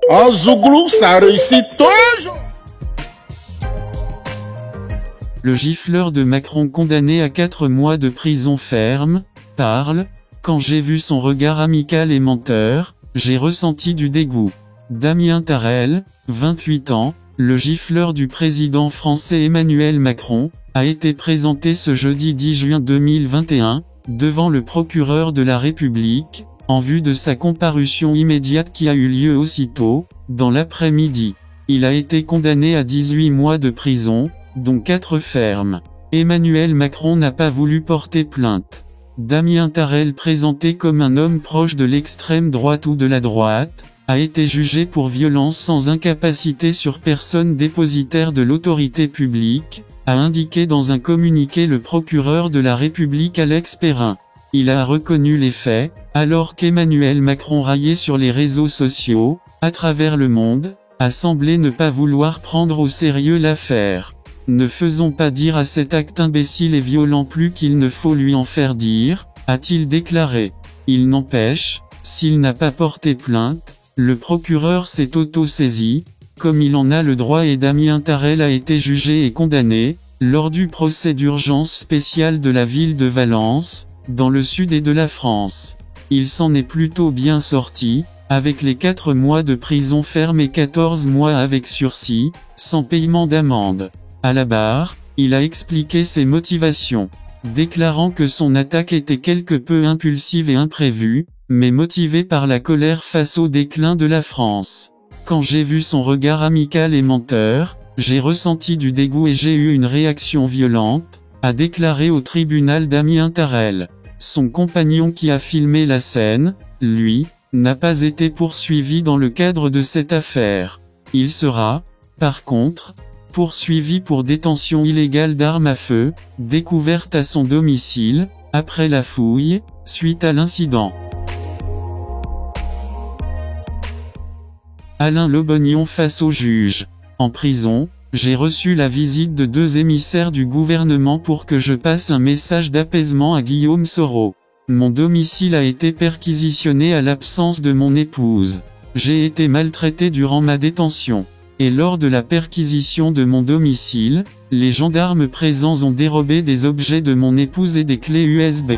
En Zouglou, ça réussit toujours. Le gifleur de Macron condamné à 4 mois de prison ferme, parle, quand j'ai vu son regard amical et menteur, j'ai ressenti du dégoût. Damien Tarel, 28 ans, le gifleur du président français Emmanuel Macron, a été présenté ce jeudi 10 juin 2021, devant le procureur de la République, en vue de sa comparution immédiate qui a eu lieu aussitôt, dans l'après-midi. Il a été condamné à 18 mois de prison, dont 4 fermes. Emmanuel Macron n'a pas voulu porter plainte. Damien Tarel, présenté comme un homme proche de l'extrême droite ou de la droite, a été jugé pour violence sans incapacité sur personne dépositaire de l'autorité publique, a indiqué dans un communiqué le procureur de la République Alex Perrin. Il a reconnu les faits, alors qu'Emmanuel Macron raillait sur les réseaux sociaux, à travers le monde, a semblé ne pas vouloir prendre au sérieux l'affaire. Ne faisons pas dire à cet acte imbécile et violent plus qu'il ne faut lui en faire dire, a-t-il déclaré. Il n'empêche, s'il n'a pas porté plainte, le procureur s'est auto-saisi, comme il en a le droit, et Damien Tarel a été jugé et condamné, lors du procès d'urgence spécial de la ville de Valence, dans le sud et de la France. Il s'en est plutôt bien sorti, avec les 4 mois de prison ferme et 14 mois avec sursis, sans paiement d'amende. À la barre, il a expliqué ses motivations, déclarant que son attaque était quelque peu impulsive et imprévue, mais motivée par la colère face au déclin de la France. Quand j'ai vu son regard amical et menteur, j'ai ressenti du dégoût et j'ai eu une réaction violente, a déclaré au tribunal Damien Tarel. Son compagnon qui a filmé la scène, lui, n'a pas été poursuivi dans le cadre de cette affaire. Il sera, par contre, poursuivi pour détention illégale d'armes à feu, découverte à son domicile, après la fouille, suite à l'incident. Alain Lobognon face au juge. En prison, j'ai reçu la visite de 2 émissaires du gouvernement pour que je passe un message d'apaisement à Guillaume Soro. Mon domicile a été perquisitionné à l'absence de mon épouse. J'ai été maltraité durant ma détention. Et lors de la perquisition de mon domicile, les gendarmes présents ont dérobé des objets de mon épouse et des clés USB.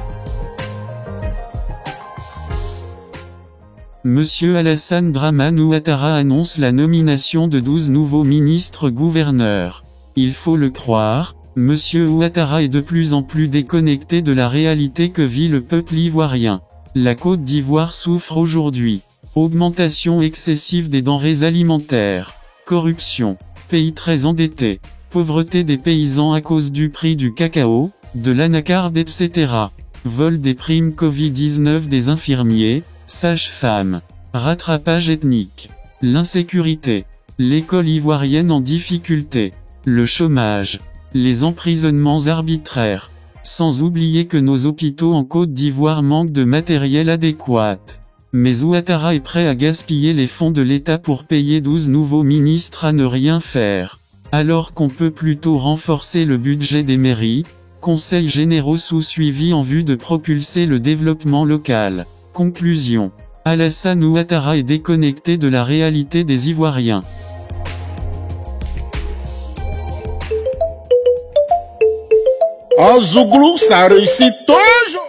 Monsieur Alassane Dramane Ouattara annonce la nomination de 12 nouveaux ministres-gouverneurs. Il faut le croire, Monsieur Ouattara est de plus en plus déconnecté de la réalité que vit le peuple ivoirien. La Côte d'Ivoire souffre aujourd'hui. Augmentation excessive des denrées alimentaires. Corruption. Pays très endetté. Pauvreté des paysans à cause du prix du cacao, de l'anacarde etc. Vol des primes Covid-19 des infirmiers, sages-femmes. Rattrapage ethnique. L'insécurité. L'école ivoirienne en difficulté. Le chômage. Les emprisonnements arbitraires. Sans oublier que nos hôpitaux en Côte d'Ivoire manquent de matériel adéquat. Mais Ouattara est prêt à gaspiller les fonds de l'État pour payer 12 nouveaux ministres à ne rien faire. Alors qu'on peut plutôt renforcer le budget des mairies, conseils généraux sous suivi en vue de propulser le développement local. Conclusion. Alassane Ouattara est déconnecté de la réalité des Ivoiriens. En Zouglou, ça réussit toujours.